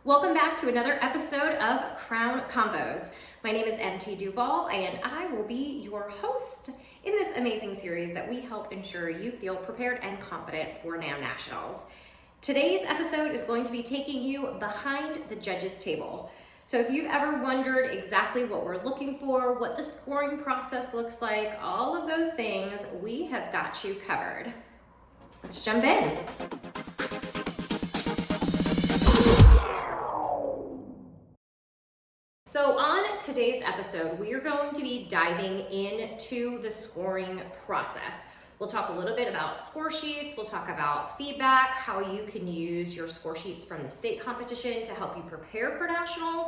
Welcome back to another episode of Crown Convos. My name is MT Duval and I will be your host in this amazing series that we help ensure you feel prepared and confident for NAM Nationals. Today's episode is going to be taking you behind the judges table. So if you've ever wondered exactly what we're looking for, what the scoring process looks like, all of those things, we have got you covered. Let's jump in. So on today's episode, we are going to be diving into the scoring process. We'll talk a little bit about score sheets, we'll talk about feedback, how you can use your score sheets from the state competition to help you prepare for nationals,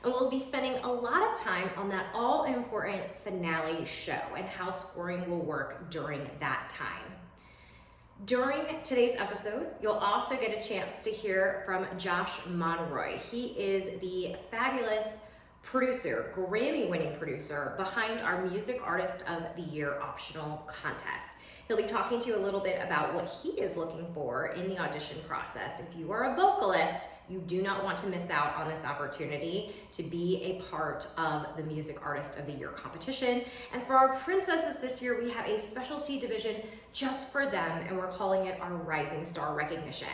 and we'll be spending a lot of time on that all-important finale show and how scoring will work during that time. During today's episode, you'll also get a chance to hear from Josh Monroy. He is the fabulous producer, Grammy-winning producer behind our Music Artist of the Year optional contest. He'll be talking to you a little bit about what he is looking for in the audition process. If you are a vocalist, you do not want to miss out on this opportunity to be a part of the Music Artist of the Year competition. And for our princesses this year, we have a specialty division just for them, and we're calling it our Rising Star Recognition.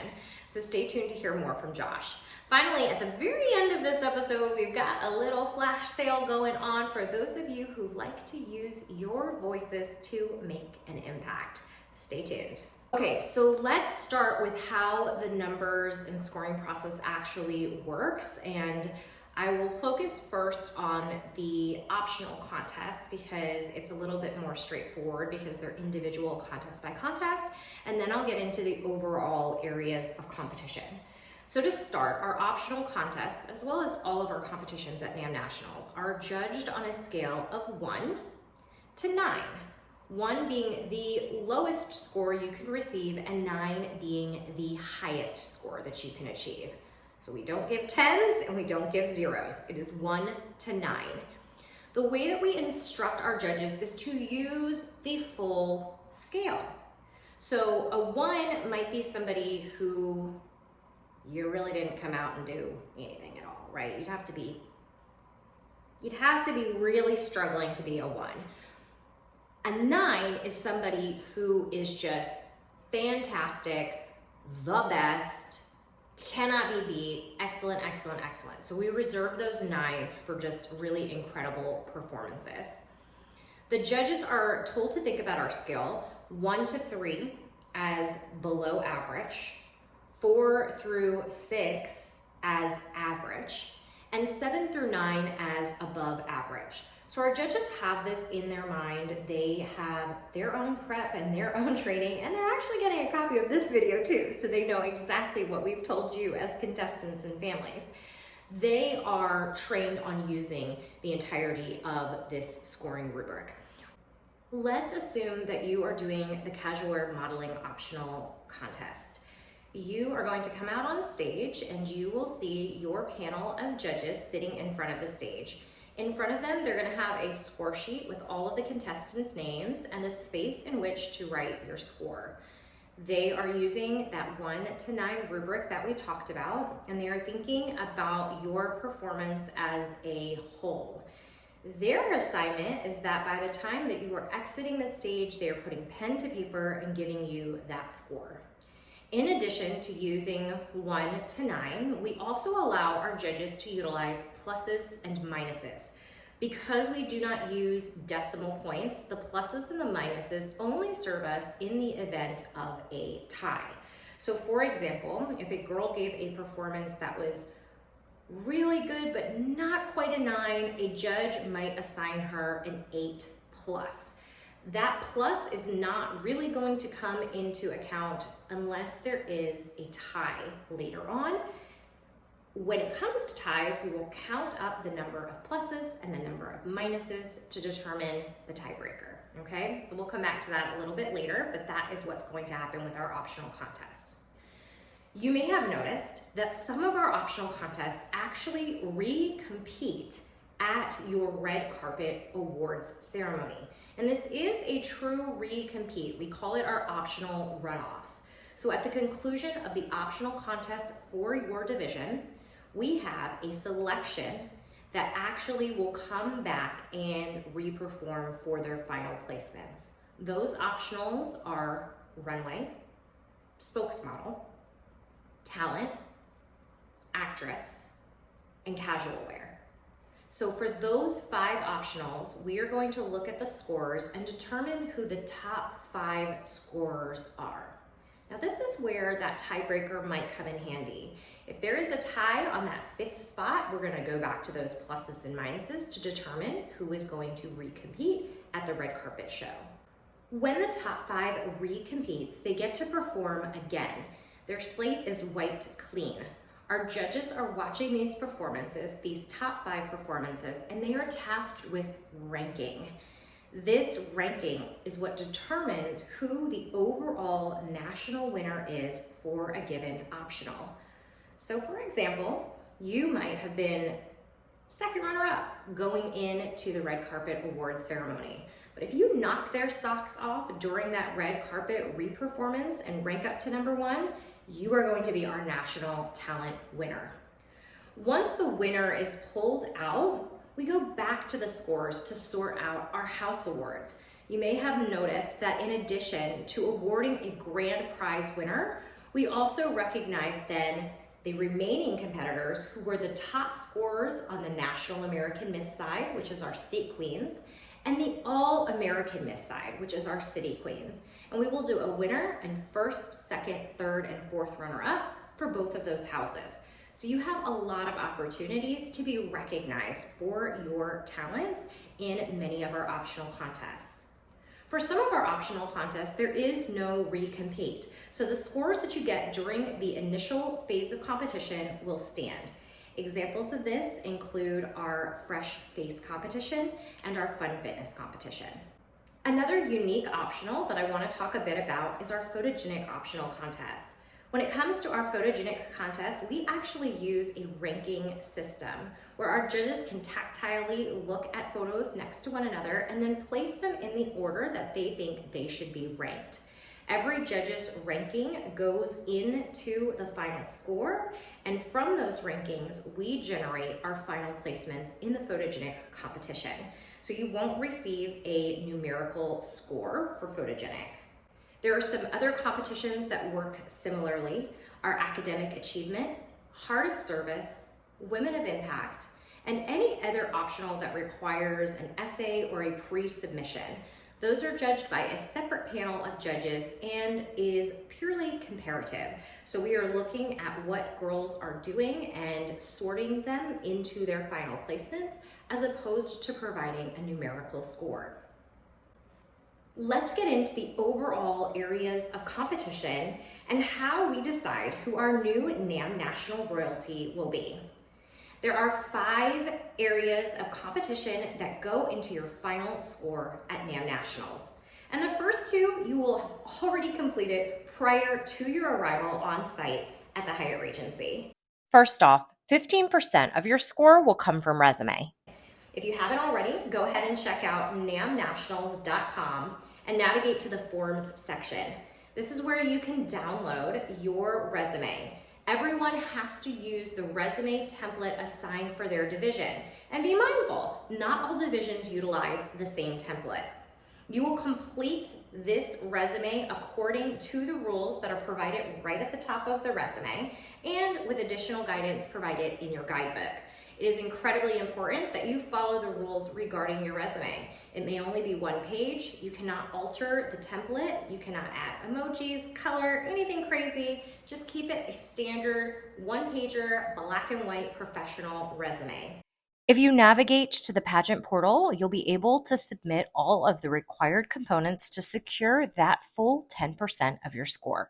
So stay tuned to hear more from Josh. Finally, at the very end of this episode, we've got a little flash sale going on for those of you who like to use your voices to make an impact. Stay tuned. Okay, so let's start with how the numbers and scoring process actually works. And I will focus first on the optional contests because it's a little bit more straightforward because they're individual contest by contest. And then I'll get into the overall areas of competition. So to start, our optional contests, as well as all of our competitions at NAM Nationals, are judged on a scale of 1 to 9. 1 being the lowest score you can receive and 9 being the highest score that you can achieve. So we don't give 10s and we don't give 0s. It is 1 to 9. The way that we instruct our judges is to use the full scale. So a 1 might be somebody who you really didn't come out and do anything at all, right? You'd have to be really struggling to be a 1. A 9 is somebody who is just fantastic, the best, cannot be beat, excellent, excellent, excellent. So we reserve those 9s for just really incredible performances. The judges are told to think about our scale 1 to 3 as below average, 4 through 6 as average, and 7 through 9 as above average. So our judges have this in their mind. They have their own prep and their own training, and they're actually getting a copy of this video too, so they know exactly what we've told you as contestants and families. They are trained on using the entirety of this scoring rubric. Let's assume that you are doing the casual wear modeling optional contest. You are going to come out on stage and you will see your panel of judges sitting in front of the stage. In front of them, they're going to have a score sheet with all of the contestants' names and a space in which to write your score. They are using that 1 to 9 rubric that we talked about, and they are thinking about your performance as a whole. Their assignment is that by the time that you are exiting the stage, they are putting pen to paper and giving you that score. In addition to using 1 to 9, we also allow our judges to utilize pluses and minuses. Because we do not use decimal points, the pluses and the minuses only serve us in the event of a tie. So for example, if a girl gave a performance that was really good but not quite a 9, a judge might assign her an 8 plus. That plus is not really going to come into account unless there is a tie later on. When it comes to ties, we will count up the number of pluses and the number of minuses to determine the tiebreaker, okay? So we'll come back to that a little bit later, but that is what's going to happen with our optional contests. You may have noticed that some of our optional contests actually re-compete at your red carpet awards ceremony. And this is a true re-compete. We call it our optional runoffs. So at the conclusion of the optional contest for your division, we have a selection that actually will come back and re-perform for their final placements. Those optionals are runway, spokesmodel, talent, actress, and casual wear. So for those 5 optionals, we are going to look at the scores and determine who the top 5 scorers are. Now this is where that tiebreaker might come in handy. If there is a tie on that 5th spot, we're gonna go back to those pluses and minuses to determine who is going to recompete at the red carpet show. When the top 5 recompetes, they get to perform again. Their slate is wiped clean. Our judges are watching these performances, these top 5 performances, and they are tasked with ranking. This ranking is what determines who the overall national winner is for a given optional. So for example, you might have been second runner-up going into the red carpet award ceremony. But if you knock their socks off during that red carpet re-performance and rank up to number 1, you are going to be our national talent winner. Once the winner is pulled out, we go back to the scores to sort out our house awards. You may have noticed that in addition to awarding a grand prize winner, we also recognize then the remaining competitors who were the top scorers on the National American Miss side, which is our state queens, and the All-American Miss side, which is our city queens. And we will do a winner and 1st, 2nd, 3rd, and 4th runner-up for both of those houses. So you have a lot of opportunities to be recognized for your talents in many of our optional contests. For some of our optional contests, there is no recompete. So the scores that you get during the initial phase of competition will stand. Examples of this include our Fresh Face competition and our Fun Fitness competition. Another unique optional that I want to talk a bit about is our photogenic optional contest. When it comes to our photogenic contest, we actually use a ranking system where our judges can tactilely look at photos next to one another and then place them in the order that they think they should be ranked. Every judge's ranking goes into the final score, and from those rankings, we generate our final placements in the photogenic competition. So you won't receive a numerical score for photogenic. There are some other competitions that work similarly: our academic achievement, heart of service, women of impact, and any other optional that requires an essay or a pre-submission. Those are judged by a separate panel of judges and is purely comparative. So we are looking at what girls are doing and sorting them into their final placements as opposed to providing a numerical score. Let's get into the overall areas of competition and how we decide who our new NAMM National Royalty will be. There are 5 areas of competition that go into your final score at NAMM Nationals. And the first 2 you will have already completed prior to your arrival on site at the Hyatt Regency. First off, 15% of your score will come from resume. If you haven't already, go ahead and check out nammnationals.com and navigate to the forms section. This is where you can download your resume. Everyone has to use the resume template assigned for their division. And be mindful, not all divisions utilize the same template. You will complete this resume according to the rules that are provided right at the top of the resume and with additional guidance provided in your guidebook. It is incredibly important that you follow the rules regarding your resume. It may only be 1 page. You cannot alter the template. You cannot add emojis, color, anything crazy. Just keep it a standard 1-pager, black and white professional resume. If you navigate to the pageant portal, you'll be able to submit all of the required components to secure that full 10% of your score.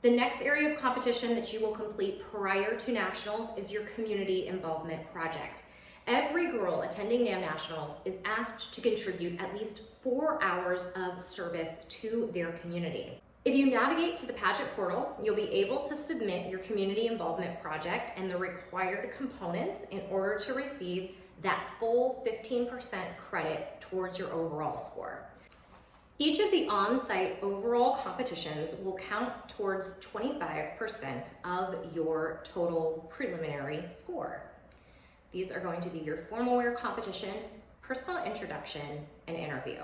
The next area of competition that you will complete prior to nationals is your community involvement project. Every girl attending NAMM Nationals is asked to contribute at least 4 hours of service to their community. If you navigate to the pageant portal, you'll be able to submit your community involvement project and the required components in order to receive that full 15% credit towards your overall score. Each of the on-site overall competitions will count towards 25% of your total preliminary score. These are going to be your formal wear competition, personal introduction, and interview.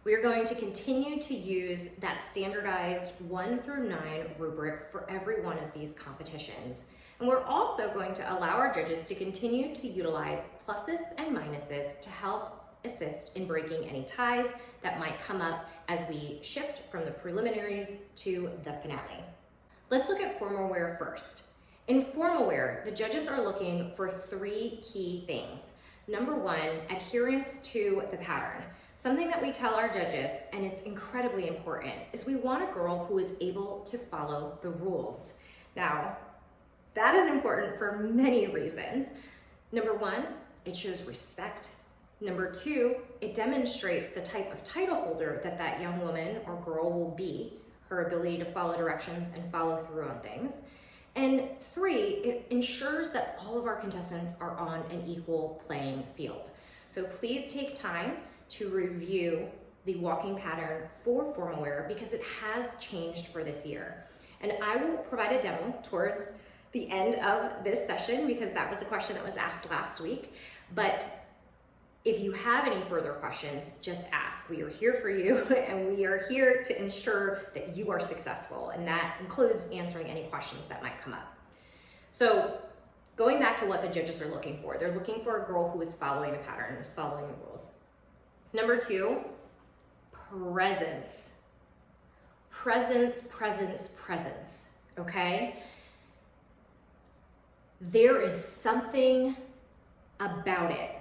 We are going to continue to use that standardized 1 through 9 rubric for every one of these competitions. And we're also going to allow our judges to continue to utilize pluses and minuses to help assist in breaking any ties that might come up as we shift from the preliminaries to the finale. Let's look at formal wear first. In formal wear, the judges are looking for 3 key things. Number 1, adherence to the pattern. Something that we tell our judges, and it's incredibly important, is we want a girl who is able to follow the rules. Now, that is important for many reasons. Number 1, it shows respect. Number 2, it demonstrates the type of title holder that that young woman or girl will be, her ability to follow directions and follow through on things. And 3, it ensures that all of our contestants are on an equal playing field. So please take time to review the walking pattern for formal wear because it has changed for this year. And I will provide a demo towards the end of this session because that was a question that was asked last week. But if you have any further questions, just ask. We are here for you and we are here to ensure that you are successful, and that includes answering any questions that might come up. So going back to what the judges are looking for, they're looking for a girl who is following the pattern, is following the rules. Number 2, presence. Presence, presence, presence, okay? There is something about it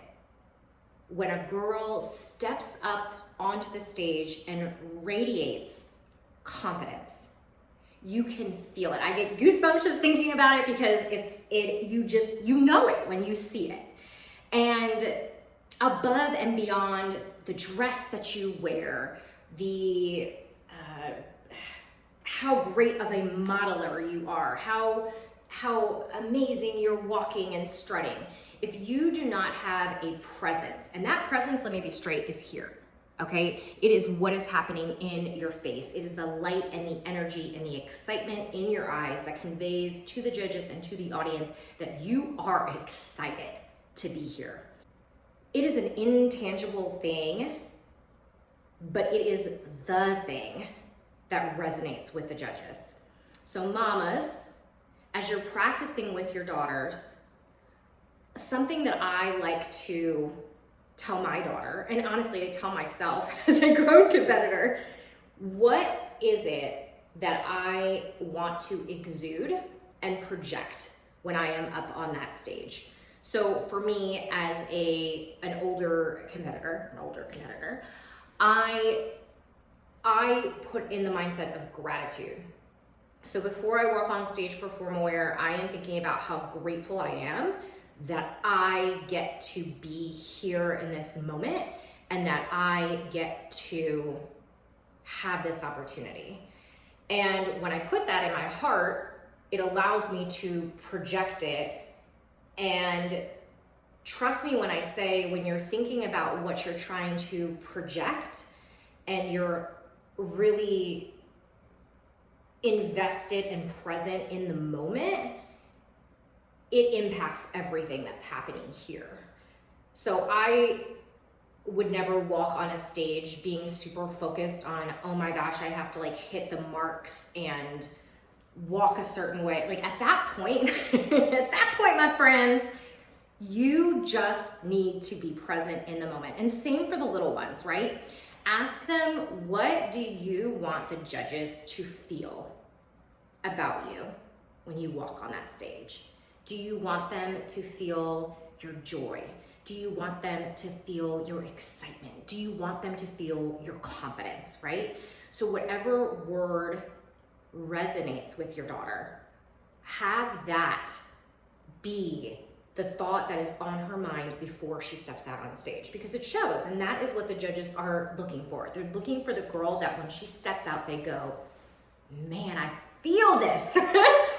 when a girl steps up onto the stage and radiates confidence. You can feel it. I get goosebumps just thinking about it because you know it when you see it. And above and beyond the dress that you wear, the how great of a modeler you are, how amazing you're walking and strutting. If you do not have a presence, and that presence, let me be straight, is here, okay? It is what is happening in your face. It is the light and the energy and the excitement in your eyes that conveys to the judges and to the audience that you are excited to be here. It is an intangible thing, but it is the thing that resonates with the judges. So mamas, as you're practicing with your daughters, something that I like to tell my daughter, and honestly I tell myself as a grown competitor, what is it that I want to exude and project when I am up on that stage? So for me, as an older competitor, I put in the mindset of gratitude. So before I walk on stage for formal wear, I am thinking about how grateful I am that I get to be here in this moment and that I get to have this opportunity. And when I put that in my heart, it allows me to project it. And trust me when I say, when you're thinking about what you're trying to project and you're really invested and present in the moment, it impacts everything that's happening here. So I would never walk on a stage being super focused on, oh my gosh, I have to like hit the marks and walk a certain way. Like at that point, my friends, you just need to be present in the moment. And same for the little ones, right? Ask them, what do you want the judges to feel about you when you walk on that stage? Do you want them to feel your joy? Do you want them to feel your excitement? Do you want them to feel your confidence, right? So whatever word resonates with your daughter, have that be the thought that is on her mind before she steps out on stage, because it shows, and that is what the judges are looking for. They're looking for the girl that when she steps out, they go, man, I feel this,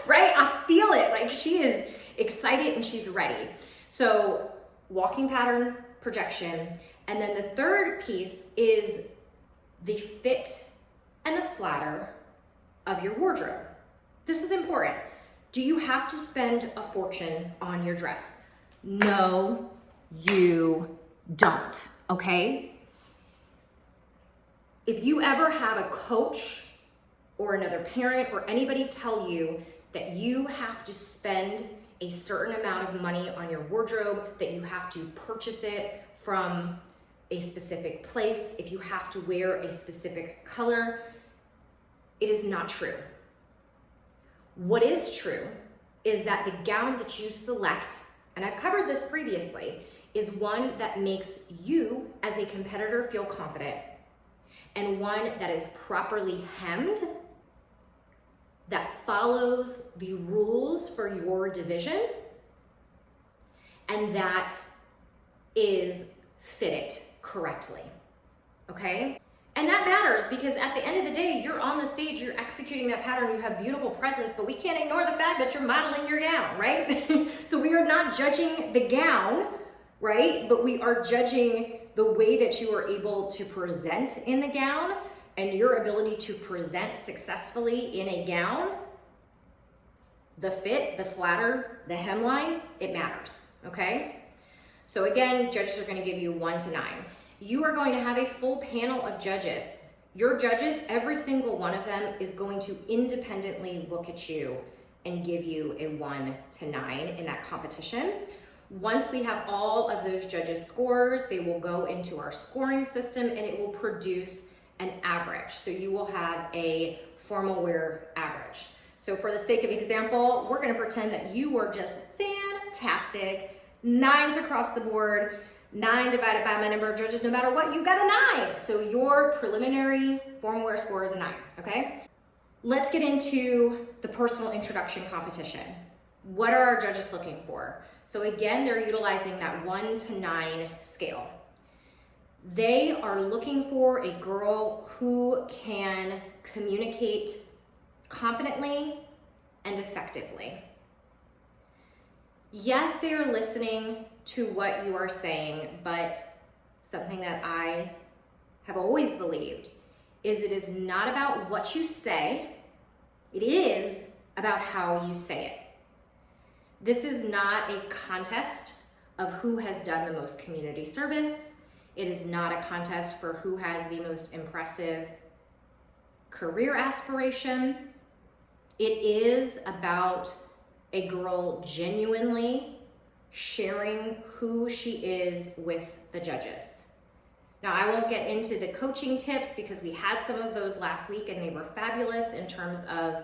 right? I feel it, like she is excited and she's ready. So walking pattern, projection, and then the third piece is the fit and the flatter of your wardrobe. This is important. Do you have to spend a fortune on your dress? No, you don't, okay? If you ever have a coach or another parent or anybody tell you that you have to spend a certain amount of money on your wardrobe, that you have to purchase it from a specific place, if you have to wear a specific color, it is not true. What is true is that the gown that you select, and I've covered this previously, is one that makes you as a competitor feel confident, and one that is properly hemmed, that follows the rules for your division, and that is fitted correctly, okay? And that matters because at the end of the day, you're on the stage, you're executing that pattern, you have beautiful presence, but we can't ignore the fact that you're modeling your gown, right? So we are not judging the gown, right? But we are judging the way that you are able to present in the gown, and your ability to present successfully in a gown. The fit, the flatter, the hemline, it matters, okay? So again, judges are gonna give you 1 to 9. You are going to have a full panel of judges. Your judges, every single one of them is going to independently look at you and give you a 1 to 9 in that competition. Once we have all of those judges' scores, they will go into our scoring system and it will produce an average. So you will have a formal wear average. So for the sake of example, we're gonna pretend that you were just fantastic, 9s across the board, 9 divided by my number of judges, no matter what, you got a 9. So your preliminary formal wear score is a 9, okay? Let's get into the personal introduction competition. What are our judges looking for? So again, they're utilizing that 1 to 9 scale. They are looking for a girl who can communicate confidently and effectively. Yes, they are listening to what you are saying, but something that I have always believed is it is not about what you say, it is about how you say it. This is not a contest of who has done the most community service. It is not a contest for who has the most impressive career aspiration. It is about a girl genuinely sharing who she is with the judges. Now, I won't get into the coaching tips because we had some of those last week and they were fabulous in terms of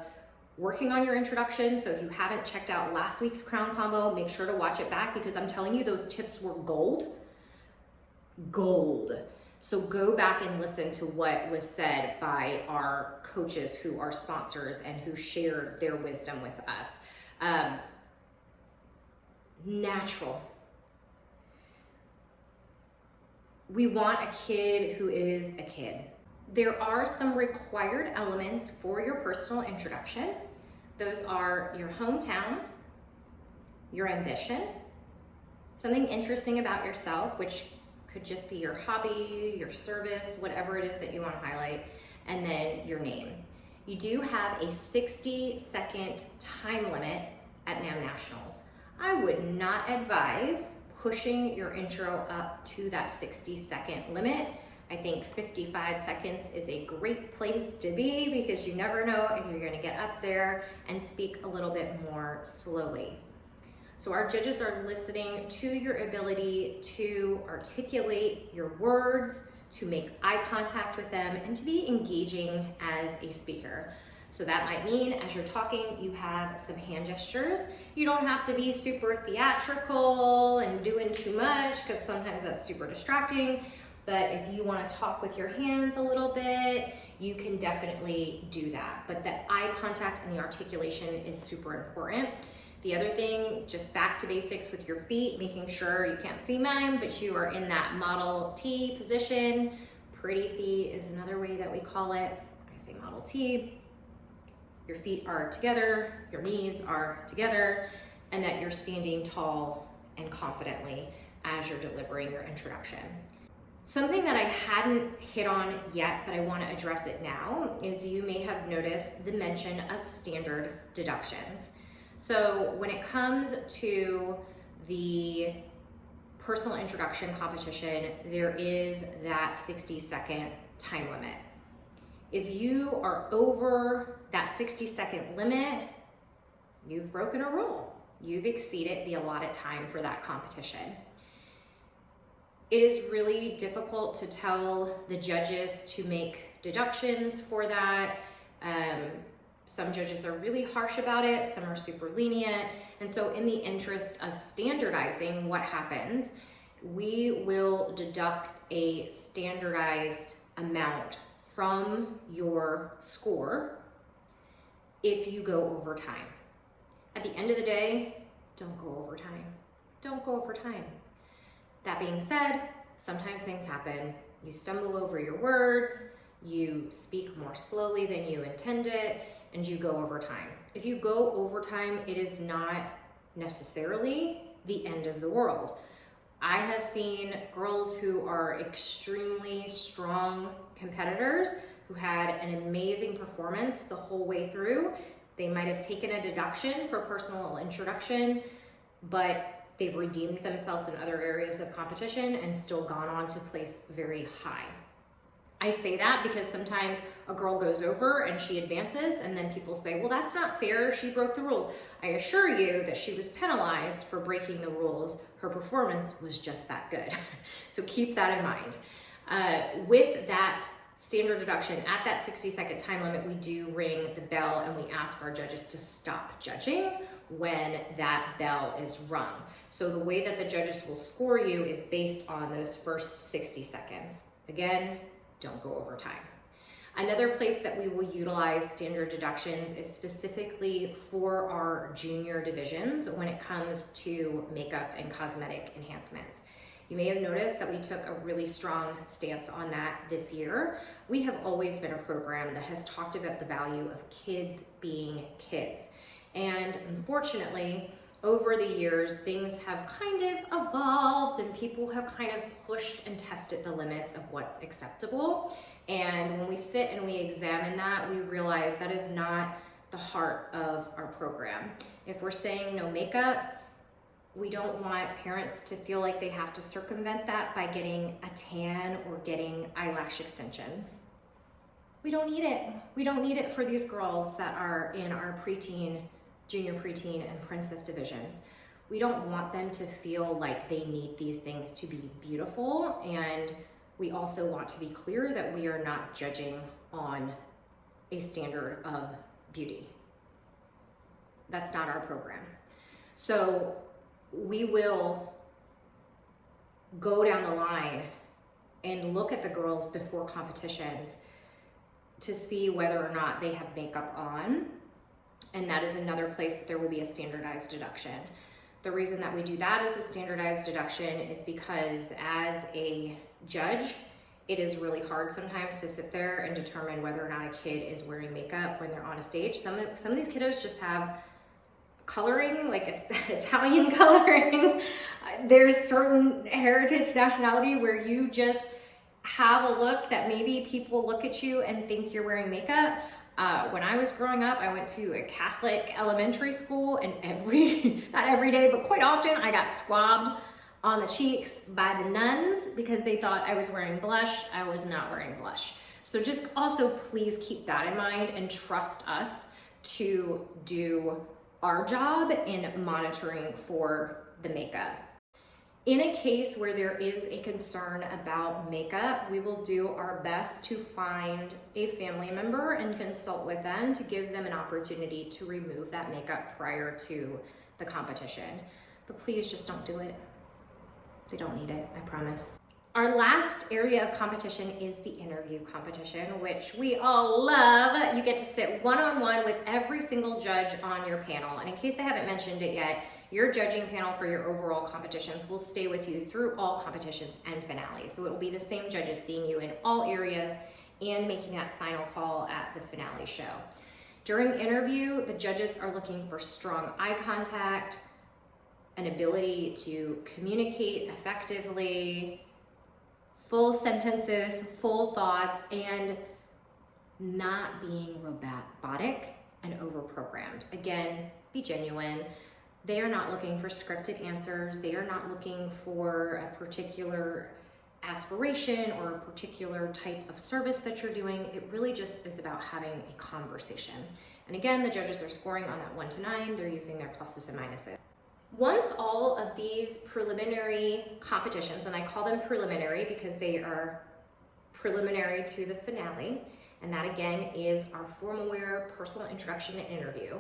working on your introduction. So if you haven't checked out last week's Crown Convo, make sure to watch it back because I'm telling you, those tips were gold. Gold. So go back and listen to what was said by our coaches who are sponsors and who shared their wisdom with us. Natural. We want a kid who is a kid. There are some required elements for your personal introduction. Those are your hometown, your ambition, something interesting about yourself, which could just be your hobby, your service, whatever it is that you want to highlight, and then your name. You do have a 60-second time limit at NAM Nationals. I would not advise pushing your intro up to that 60-second limit. I think 55 seconds is a great place to be because you never know if you're going to get up there and speak a little bit more slowly. So our judges are listening to your ability to articulate your words, to make eye contact with them, and to be engaging as a speaker. So that might mean as you're talking, you have some hand gestures. You don't have to be super theatrical and doing too much because sometimes that's super distracting. But if you want to talk with your hands a little bit, you can definitely do that. But the eye contact and the articulation is super important. The other thing, just back to basics with your feet, making sure you can't see mine, but you are in that Model T position. Pretty feet is another way that we call it. I say Model T. Your feet are together, your knees are together, and that you're standing tall and confidently as you're delivering your introduction. Something that I hadn't hit on yet, but I want to address it now, is you may have noticed the mention of standard deductions. So when it comes to the personal introduction competition, there is that 60-second time limit. If you are over that 60-second limit, you've broken a rule. You've exceeded the allotted time for that competition. It is really difficult to tell the judges to make deductions for that. Some judges are really harsh about it, some are super lenient. And so in the interest of standardizing what happens, we will deduct a standardized amount from your score if you go over time. At the end of the day, don't go over time. Don't go over time. That being said, sometimes things happen. You stumble over your words, you speak more slowly than you intended, and you go over time. If you go over time, it is not necessarily the end of the world. I have seen girls who are extremely strong competitors who had an amazing performance the whole way through. They might have taken a deduction for personal introduction, but they've redeemed themselves in other areas of competition and still gone on to place very high. I say that because sometimes a girl goes over and she advances and then people say, well, that's not fair, she broke the rules. I assure you that she was penalized for breaking the rules. Her performance was just that good. So keep that in mind. With that standard deduction, at that 60-second time limit, we do ring the bell and we ask our judges to stop judging when that bell is rung. So the way that the judges will score you is based on those first 60 seconds. Again, don't go over time. Another place that we will utilize standard deductions is specifically for our junior divisions when it comes to makeup and cosmetic enhancements. You may have noticed that we took a really strong stance on that this year. We have always been a program that has talked about the value of kids being kids. And unfortunately, over the years, things have kind of evolved and people have kind of pushed and tested the limits of what's acceptable. And when we sit and we examine that, we realize that is not the heart of our program. If we're saying no makeup, we don't want parents to feel like they have to circumvent that by getting a tan or getting eyelash extensions. We don't need it. We don't need it for these girls that are in our preteen, junior preteen, and princess divisions. We don't want them to feel like they need these things to be beautiful, and we also want to be clear that we are not judging on a standard of beauty. That's not our program. So we will go down the line and look at the girls before competitions to see whether or not they have makeup on. And that is another place that there will be a standardized deduction. The reason that we do that as a standardized deduction is because as a judge, it is really hard sometimes to sit there and determine whether or not a kid is wearing makeup when they're on a stage. Some of these kiddos just have coloring, like Italian coloring. There's certain heritage nationality where you just have a look that maybe people look at you and think you're wearing makeup. When I was growing up, I went to a Catholic elementary school, and not every day, but quite often I got swabbed on the cheeks by the nuns because they thought I was wearing blush. I was not wearing blush. So just also please keep that in mind and trust us to do our job in monitoring for the makeup. In a case where there is a concern about makeup, we will do our best to find a family member and consult with them to give them an opportunity to remove that makeup prior to the competition. But please just don't do it. They don't need it, I promise. Our last area of competition is the interview competition, which we all love. You get to sit one-on-one with every single judge on your panel. And in case I haven't mentioned it yet, your judging panel for your overall competitions will stay with you through all competitions and finales. So it will be the same judges seeing you in all areas and making that final call at the finale show. During the interview, the judges are looking for strong eye contact, an ability to communicate effectively, full sentences, full thoughts, and not being robotic and overprogrammed. Again, be genuine. They are not looking for scripted answers. They are not looking for a particular aspiration or a particular type of service that you're doing. It really just is about having a conversation. And again, the judges are scoring on that 1 to 9. They're using their pluses and minuses. Once all of these preliminary competitions, and I call them preliminary because they are preliminary to the finale, and that again is our formal wear, personal introduction, and interview.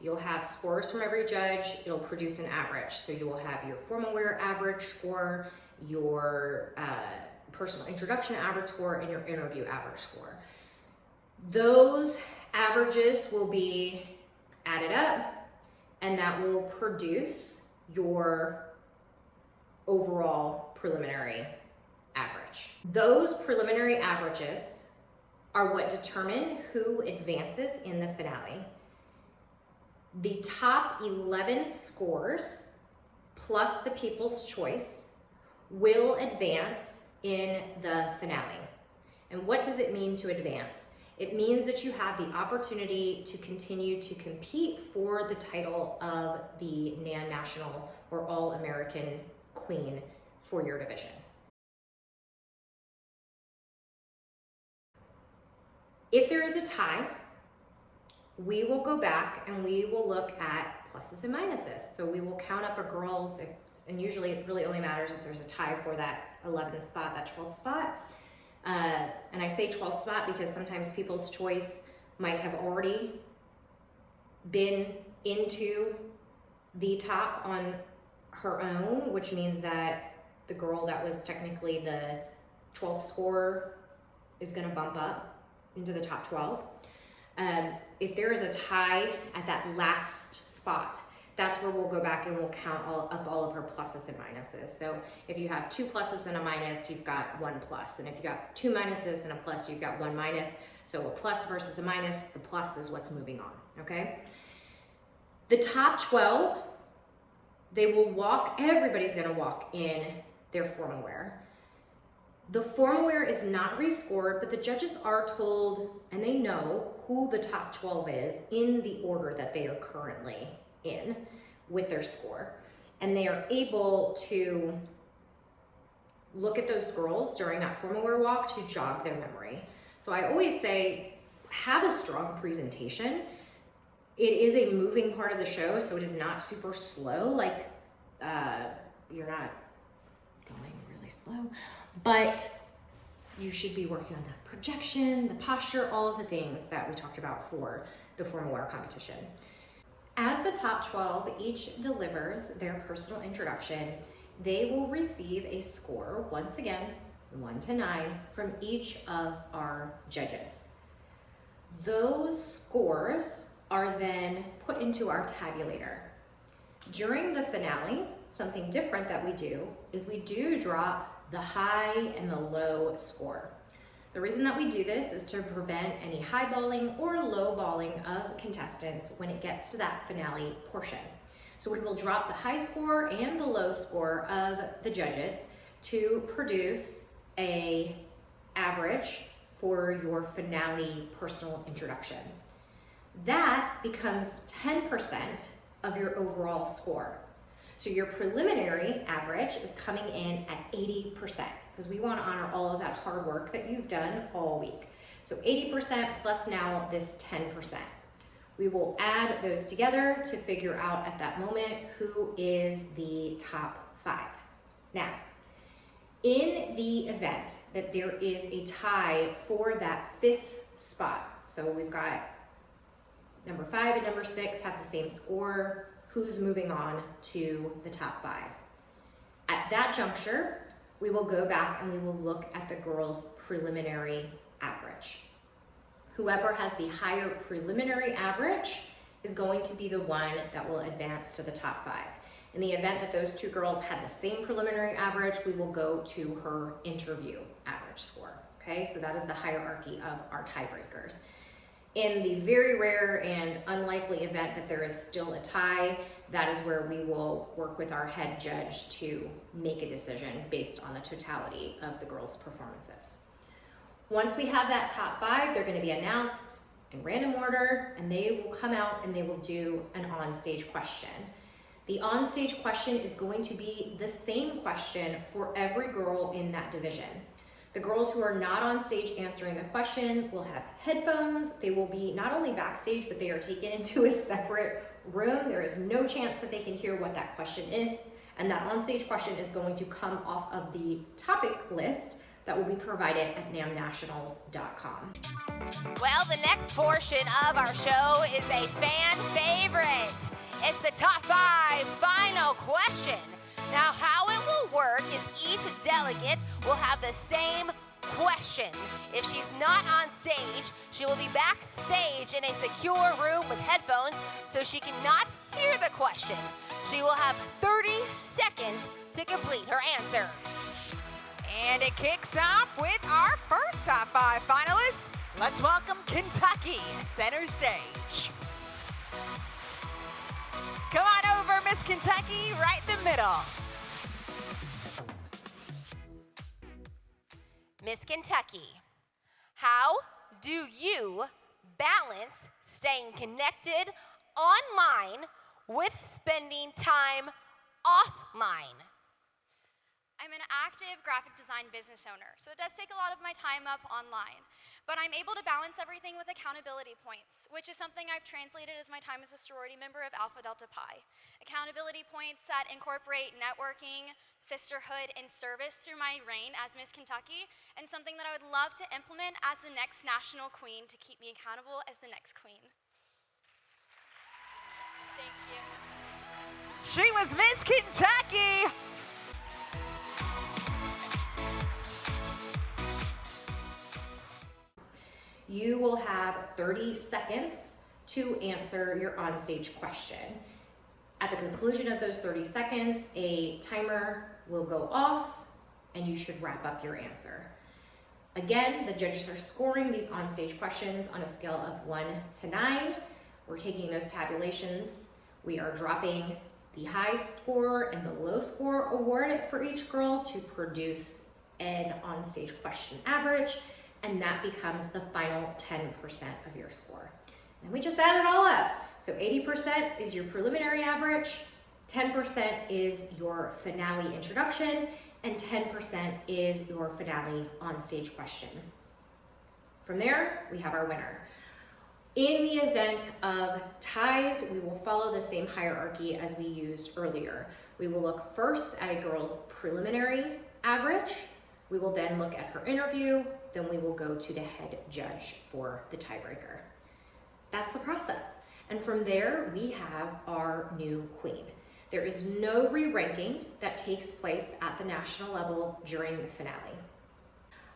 You'll have scores from every judge. It'll produce an average. So you will have your formal wear average score, your personal introduction average score, and your interview average score. Those averages will be added up, and that will produce your overall preliminary average. Those preliminary averages are what determine who advances in the finale. The top 11 scores plus the People's Choice will advance in the finale. And what does it mean to advance? It means that you have the opportunity to continue to compete for the title of the NAM National or All-American Queen for your division. If there is a tie, we will go back and we will look at pluses and minuses. So we will count up a girl's, and usually it really only matters if there's a tie for that 11th spot, that 12th spot. And I say 12th spot because sometimes People's Choice might have already been into the top on her own, which means that the girl that was technically the 12th scorer is going to bump up into the top 12. If there is a tie at that last spot, that's where we'll go back and we'll count up all of her pluses and minuses. So if you have 2 pluses and a minus, you've got 1 plus. And if you got 2 minuses and a plus, you've got 1 minus. So a plus versus a minus, the plus is what's moving on, okay? The top 12, they will walk, everybody's gonna walk in their formal wear. The formal wear is not rescored, but the judges are told, and they know who the top 12 is in the order that they are currently in with their score. And they are able to look at those girls during that formal wear walk to jog their memory. So I always say, have a strong presentation. It is a moving part of the show, so it is not super slow, like you're not going really slow, but you should be working on that projection, the posture, all of the things that we talked about for the formal wear competition. As the top 12 each delivers their personal introduction, they will receive a score, once again, 1 to 9, from each of our judges. Those scores are then put into our tabulator. During the finale, something different that we do is we do drop the high and the low score. The reason that we do this is to prevent any highballing or lowballing of contestants when it gets to that finale portion. So we will drop the high score and the low score of the judges to produce an average for your finale personal introduction. That becomes 10% of your overall score. So your preliminary average is coming in at 80%, because we want to honor all of that hard work that you've done all week. So 80% plus now this 10%. We will add those together to figure out at that moment who is the top 5. Now, in the event that there is a tie for that 5th spot, so we've got number 5 and number 6 have the same score, who's moving on to the top 5. At that juncture, we will go back and we will look at the girls' preliminary average. Whoever has the higher preliminary average is going to be the one that will advance to the top 5. In the event that those 2 girls had the same preliminary average, we will go to her interview average score, okay? So that is the hierarchy of our tiebreakers. In the very rare and unlikely event that there is still a tie, that is where we will work with our head judge to make a decision based on the totality of the girls' performances. Once we have that top 5, they're going to be announced in random order, and they will come out and they will do an on-stage question. The on-stage question is going to be the same question for every girl in that division. The girls who are not on stage answering the question will have headphones. They will be not only backstage, but they are taken into a separate room. There is no chance that they can hear what that question is. And that on-stage question is going to come off of the topic list that will be provided at namnationals.com. Well, the next portion of our show is a fan favorite. It's the top 5 final question. Now, how it will work is each delegate will have the same question. If she's not on stage, she will be backstage in a secure room with headphones so she cannot hear the question. She will have 30 seconds to complete her answer. And it kicks off with our first top 5 finalists. Let's welcome Kentucky center stage. Come on over, Miss Kentucky, right in the middle. Miss Kentucky, how do you balance staying connected online with spending time offline? I'm an active graphic design business owner, so it does take a lot of my time up online. But I'm able to balance everything with accountability points, which is something I've translated as my time as a sorority member of Alpha Delta Pi. Accountability points that incorporate networking, sisterhood, and service through my reign as Miss Kentucky, and something that I would love to implement as the next national queen to keep me accountable as the next queen. Thank you. She was Miss Kentucky. You will have 30 seconds to answer your onstage question. At the conclusion of those 30 seconds, a timer will go off and you should wrap up your answer. Again, the judges are scoring these onstage questions on a scale of 1 to 9. We're taking those tabulations. We are dropping the high score and the low score awarded for each girl to produce an onstage question average, and that becomes the final 10% of your score. And we just add it all up. So 80% is your preliminary average, 10% is your finale introduction, and 10% is your finale onstage question. From there, we have our winner. In the event of ties, we will follow the same hierarchy as we used earlier. We will look first at a girl's preliminary average. We will then look at her interview. Then we will go to the head judge for the tiebreaker. That's the process. And from there, we have our new queen. There is no re-ranking that takes place at the national level during the finale.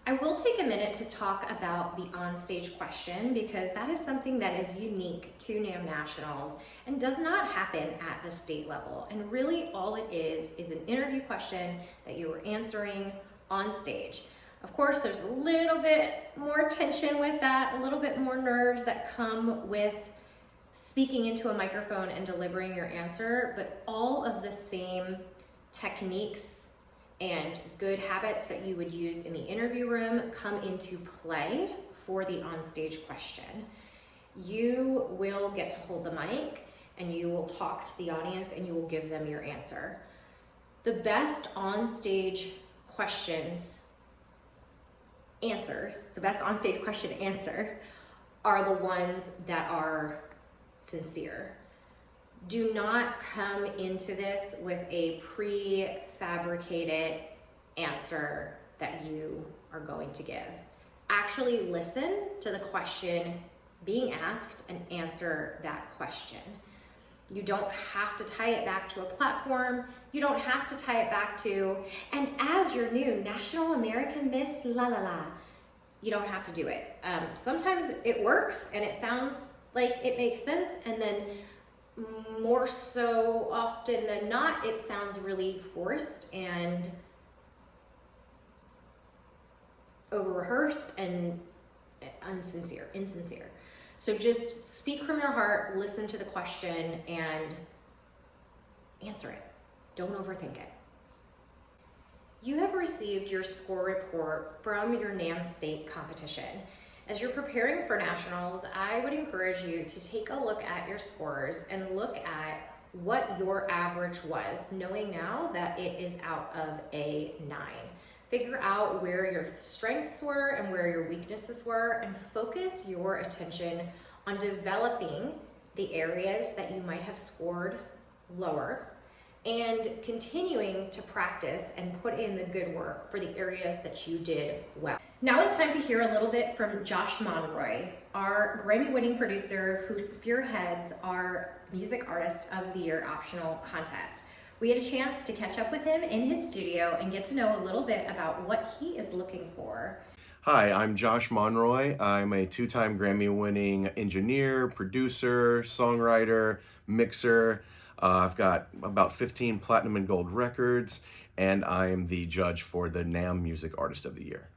I will take a minute to talk about the onstage question because that is something that is unique to NAM Nationals and does not happen at the state level. And really all it is an interview question that you are answering on stage. Of course, there's a little bit more tension with that, a little bit more nerves that come with speaking into a microphone and delivering your answer, but all of the same techniques and good habits that you would use in the interview room come into play for the onstage question. You will get to hold the mic and you will talk to the audience and you will give them your answer. The best onstage the best onstage question answer are the ones that are sincere. Do not come into this with a prefabricated answer that you are going to give. Actually listen to the question being asked and answer that question. You don't have to tie it back to a platform. You don't have to tie it back to, and as your new National American Miss La La La, you don't have to do it. Sometimes it works and it sounds like it makes sense, and then more so often than not, it sounds really forced and over-rehearsed and insincere. So just speak from your heart, listen to the question, and Answer it. Don't overthink it. You have received your score report from your NAMM state competition. As you're preparing for nationals, I would encourage you to take a look at your scores and look at what your average was, knowing now that it is out of a 9. Figure out where your strengths were and where your weaknesses were, and focus your attention on developing the areas that you might have scored lower and continuing to practice and put in the good work for the areas that you did well. Now it's time to hear a little bit from Josh Monroy, our Grammy-winning producer who spearheads our Music Artist of the Year optional contest. We had a chance to catch up with him in his studio and get to know a little bit about what he is looking for. Hi, I'm Josh Monroy. I'm a 2-time Grammy-winning engineer, producer, songwriter, mixer. I've got about 15 platinum and gold records, and I am the judge for the NAMM Music Artist of the Year.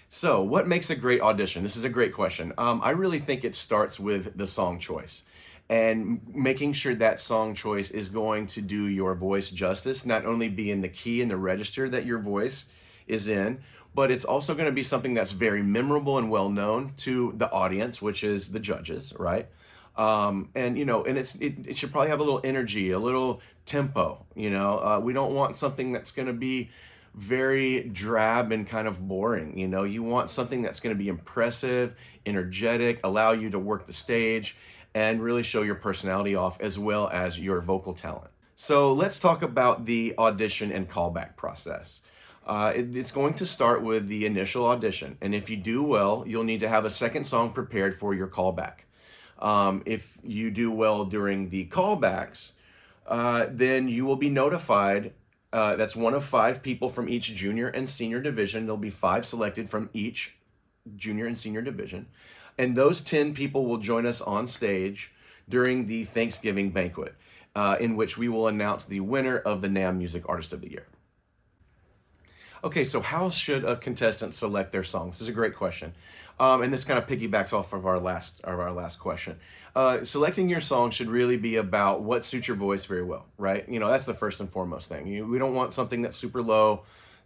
So, what makes a great audition? This is a great question. I really think it starts with the song choice and making sure that song choice is going to do your voice justice, not only be in the key and the register that your voice is in, but it's also going to be something that's very memorable and well known to the audience, which is the judges, right? And you know, and it should probably have a little energy, a little tempo. You know, we don't want something that's going to be very drab and kind of boring. You know, you want something that's going to be impressive, energetic, allow you to work the stage, and really show your personality off as well as your vocal talent. So let's talk about the audition and callback process. It's going to start with the initial audition, and if you do well, you'll need to have a second song prepared for your callback. If you do well during the callbacks, then you will be notified. That's one of 5 people from each junior and senior division. There'll be 5 selected from each junior and senior division. And those 10 people will join us on stage during the Thanksgiving banquet, in which we will announce the winner of the NAMM Music Artist of the Year. Okay, so how should a contestant select their songs? This is a great question. And this kind of piggybacks off of our last question. Selecting your song should really be about what suits your voice very well, right? You know, that's the first and foremost thing. We don't want something that's super low,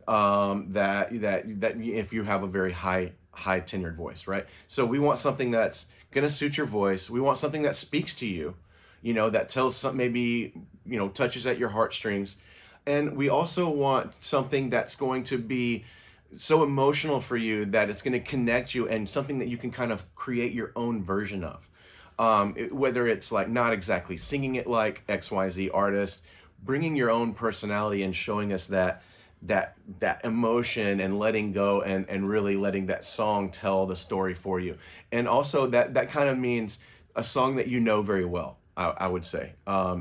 that if you have a very high tenured voice, right? So we want something that's gonna suit your voice. We want something that speaks to you, you know, that tells some, maybe, you know, touches at your heartstrings. And we also want something that's going to be so emotional for you that it's going to connect you, and something that you can kind of create your own version of. Whether it's like not exactly singing it like XYZ artist, bringing your own personality and showing us that emotion and letting go, and really letting that song tell the story for you. And also that kind of means a song that you know very well. I would say,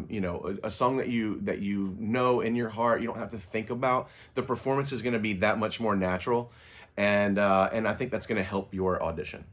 you know, a song that you know in your heart, you don't have to think about. The performance is going to be that much more natural, and I think that's going to help your audition.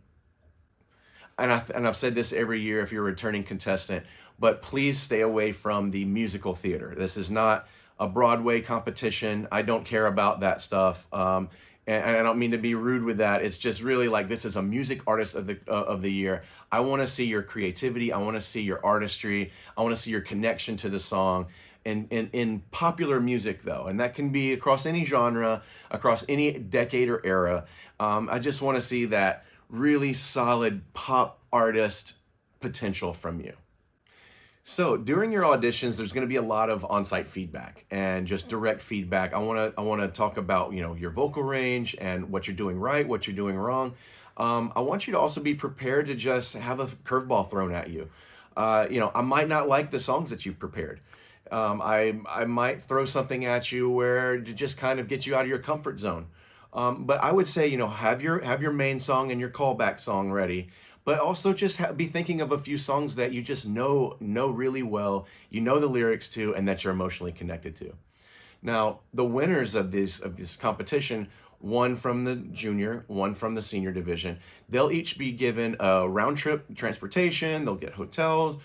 And I've said this every year if you're a returning contestant, but please stay away from the musical theater. This is not a Broadway competition. I don't care about that stuff. And I don't mean to be rude with that. It's just really like, this is a music artist of the year. I want to see your creativity. I want to see your artistry. I want to see your connection to the song. And in popular music, though, and that can be across any genre, across any decade or era. I just want to see that really solid pop artist potential from you. So during your auditions, there's going to be a lot of on-site feedback and just direct feedback. I want to talk about, you know, your vocal range and what you're doing right, what you're doing wrong. I want you to also be prepared to just have a curveball thrown at you. You know, I might not like the songs that you've prepared. I might throw something at you where to just kind of get you out of your comfort zone. But I would say, you know, have your main song and your callback song ready. But also just be thinking of a few songs that you just know really well, you know the lyrics to, and that you're emotionally connected to. Now, the winners of this competition, one from the junior, one from the senior division, they'll each be given a round trip transportation. They'll get hotels,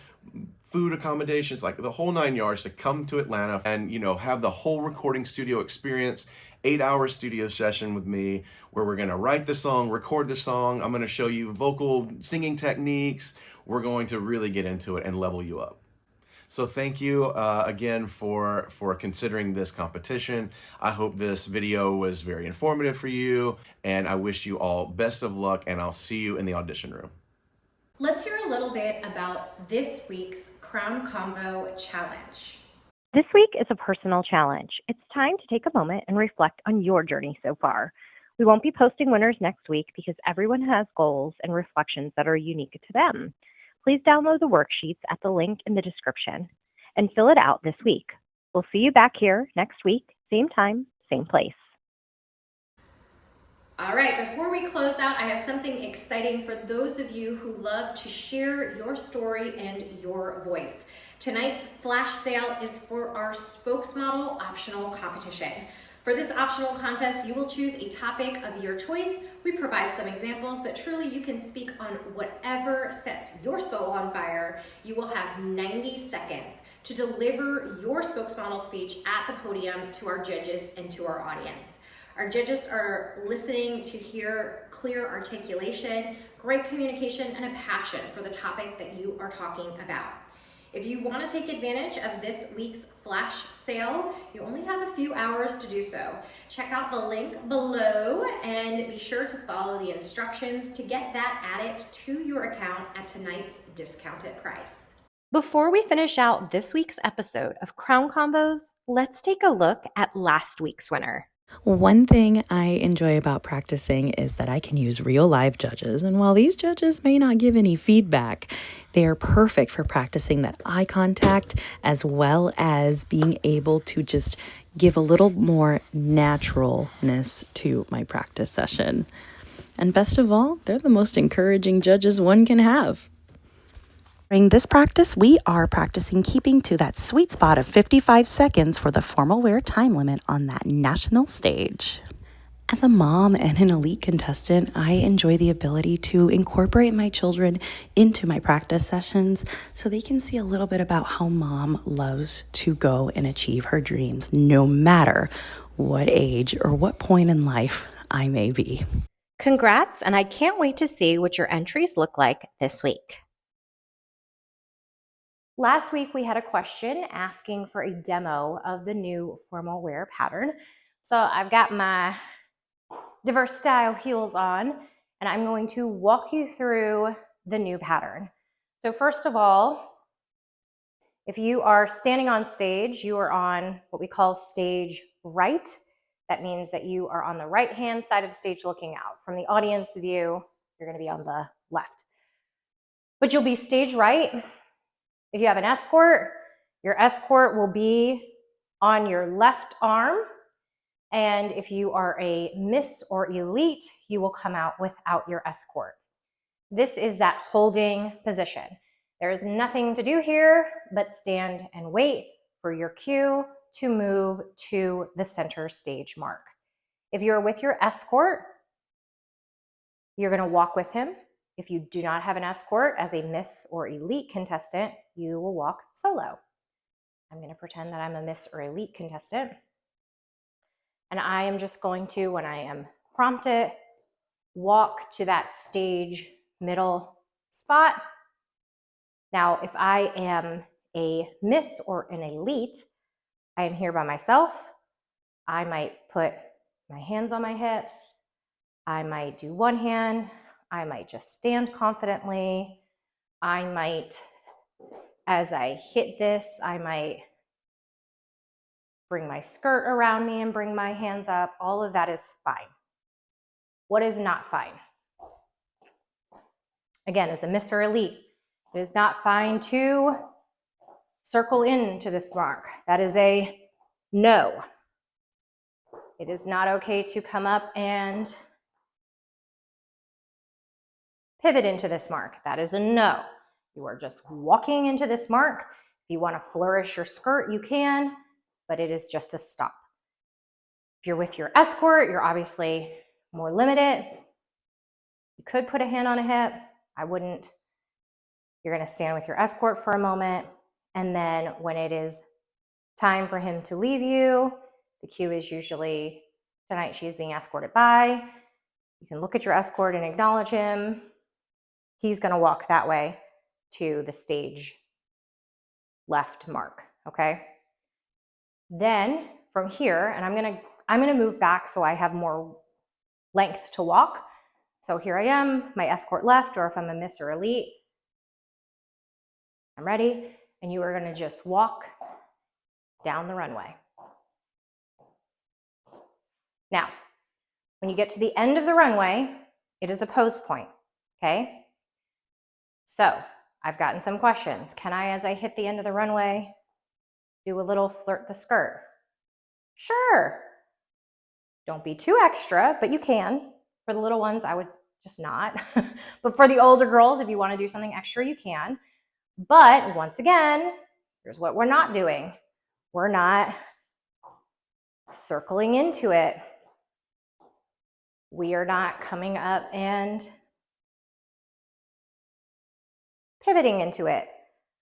food accommodations, like the whole 9 yards to come to Atlanta and, you know, have the whole recording studio experience. 8-hour studio session with me where we're going to write the song, record the song. I'm going to show you vocal singing techniques. We're going to really get into it and level you up. So thank you again for considering this competition. I hope this video was very informative for you, and I wish you all best of luck, and I'll see you in the audition room. Let's hear a little bit about this week's Crown Convo Challenge. This week is a personal challenge. It's time to take a moment and reflect on your journey so far. We won't be posting winners next week because everyone has goals and reflections that are unique to them. Please download the worksheets at the link in the description and fill it out this week. We'll see you back here next week, same time, same place. All right, before we close out, I have something exciting for those of you who love to share your story and your voice. Tonight's flash sale is for our spokesmodel optional competition. For this optional contest, you will choose a topic of your choice. We provide some examples, but truly you can speak on whatever sets your soul on fire. You will have 90 seconds to deliver your spokesmodel speech at the podium to our judges and to our audience. Our judges are listening to hear clear articulation, great communication, and a passion for the topic that you are talking about. If you want to take advantage of this week's flash sale, you only have a few hours to do so. Check out the link below and be sure to follow the instructions to get that added to your account at tonight's discounted price. Before we finish out this week's episode of Crown Convos, let's take a look at last week's winner. One thing I enjoy about practicing is that I can use real live judges, and while these judges may not give any feedback, they are perfect for practicing that eye contact as well as being able to just give a little more naturalness to my practice session. And best of all, they're the most encouraging judges one can have. During this practice, we are practicing keeping to that sweet spot of 55 seconds for the formal wear time limit on that national stage. As a mom and an elite contestant, I enjoy the ability to incorporate my children into my practice sessions so they can see a little bit about how mom loves to go and achieve her dreams, no matter what age or what point in life I may be. Congrats, and I can't wait to see what your entries look like this week. Last week, we had a question asking for a demo of the new formal wear pattern. So I've got my diverse style heels on, and I'm going to walk you through the new pattern. So first of all, if you are standing on stage, you are on what we call stage right. That means that you are on the right-hand side of the stage looking out. From the audience view, you're going to be on the left. But you'll be stage right. If you have an escort, your escort will be on your left arm. And if you are a miss or elite, you will come out without your escort. This is that holding position. There is nothing to do here but stand and wait for your cue to move to the center stage mark. If you're with your escort, you're going to walk with him. If you do not have an escort as a miss or elite contestant, you will walk solo. I'm going to pretend that I'm a miss or elite contestant. And I am just going to, when I am prompted, walk to that stage middle spot. Now, if I am a miss or an elite, I am here by myself. I might put my hands on my hips. I might do one hand. I might just stand confidently. I might, as I hit this, I might bring my skirt around me and bring my hands up. All of that is fine. What is not fine? Again, as a Miss or Elite, it is not fine to circle into this mark. That is a no. It is not okay to come up and pivot into this mark. That is a no. You are just walking into this mark. If you want to flourish your skirt, you can, but it is just a stop. If you're with your escort, you're obviously more limited. You could put a hand on a hip. I wouldn't. You're going to stand with your escort for a moment, and then when it is time for him to leave you, the cue is usually, tonight she is being escorted by. You can look at your escort and acknowledge him. He's going to walk that way to the stage left mark, okay? Then from here, and I'm gonna move back so I have more length to walk. So here I am, my escort left, or if I'm a Miss or Elite, I'm ready, and you are gonna just walk down the runway. Now, when you get to the end of the runway, it is a pose point, okay? So I've gotten some questions. Can I, as I hit the end of the runway, do a little flirt the skirt? Sure. Don't be too extra, but you can. For the little ones, I would just not. But for the older girls, if you want to do something extra, you can. But once again, here's what we're not doing. We're not circling into it. We are not coming up and pivoting into it.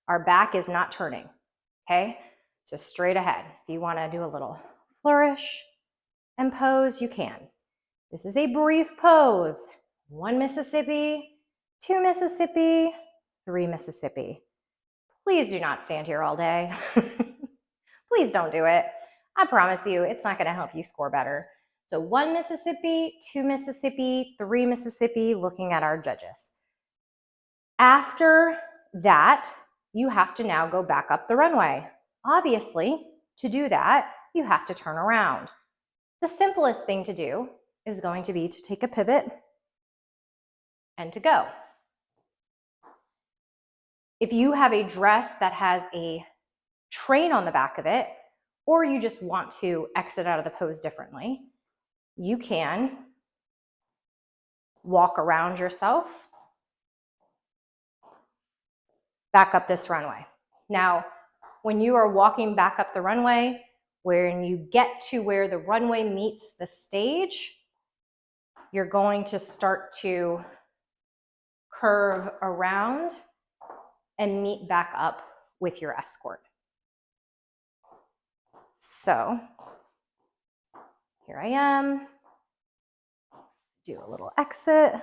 Our back is not turning, okay? So straight ahead. If you want to do a little flourish and pose, you can. This is a brief pose. 1 Mississippi, 2 Mississippi, 3 Mississippi. Please do not stand here all day. Please don't do it. I promise you, it's not going to help you score better. So 1 Mississippi, 2 Mississippi, 3 Mississippi, looking at our judges. After that, you have to now go back up the runway. Obviously, to do that, you have to turn around. The simplest thing to do is going to be to take a pivot and to go. If you have a dress that has a train on the back of it, or you just want to exit out of the pose differently, you can walk around yourself, back up this runway. Now, when you are walking back up the runway, when you get to where the runway meets the stage, you're going to start to curve around and meet back up with your escort. So here I am, do a little exit.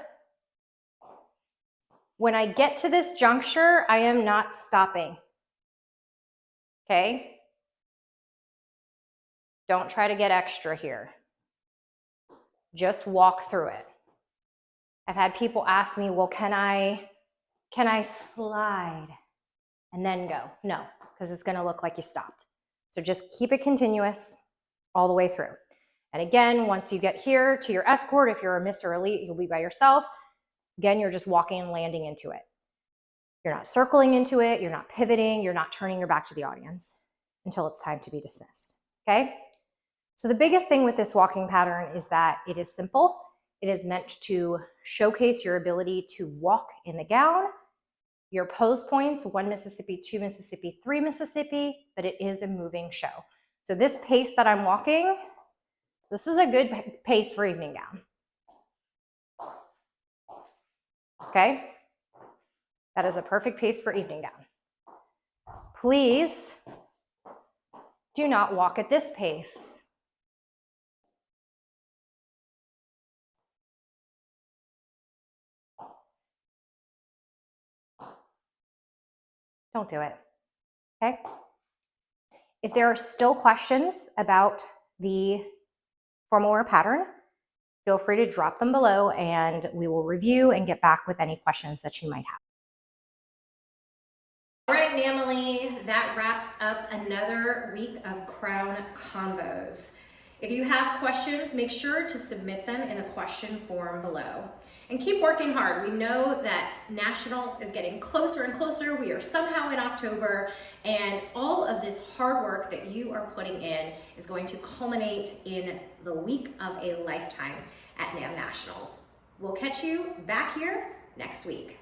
When I get to this juncture, I am not stopping, okay? Don't try to get extra here. Just walk through it. I've had people ask me, well, can I slide and then go? No, because it's gonna look like you stopped. So just keep it continuous all the way through. And again, once you get here to your escort, if you're a Miss or Elite, you'll be by yourself. Again, you're just walking and landing into it. You're not circling into it, you're not pivoting, you're not turning your back to the audience until it's time to be dismissed, okay? So the biggest thing with this walking pattern is that it is simple. It is meant to showcase your ability to walk in the gown, your pose points, 1 Mississippi, 2 Mississippi, 3 Mississippi, but it is a moving show. So this pace that I'm walking, this is a good pace for evening gown. Okay? That is a perfect pace for evening gown. Please do not walk at this pace. Don't do it, okay? If there are still questions about the formal wear pattern, feel free to drop them below and we will review and get back with any questions that you might have. All right, Namely, that wraps up another week of Crown Convos. If you have questions, make sure to submit them in the question form below. And keep working hard. We know that Nationals is getting closer and closer. We are somehow in October, and all of this hard work that you are putting in is going to culminate in the week of a lifetime at NAM Nationals. We'll catch you back here next week.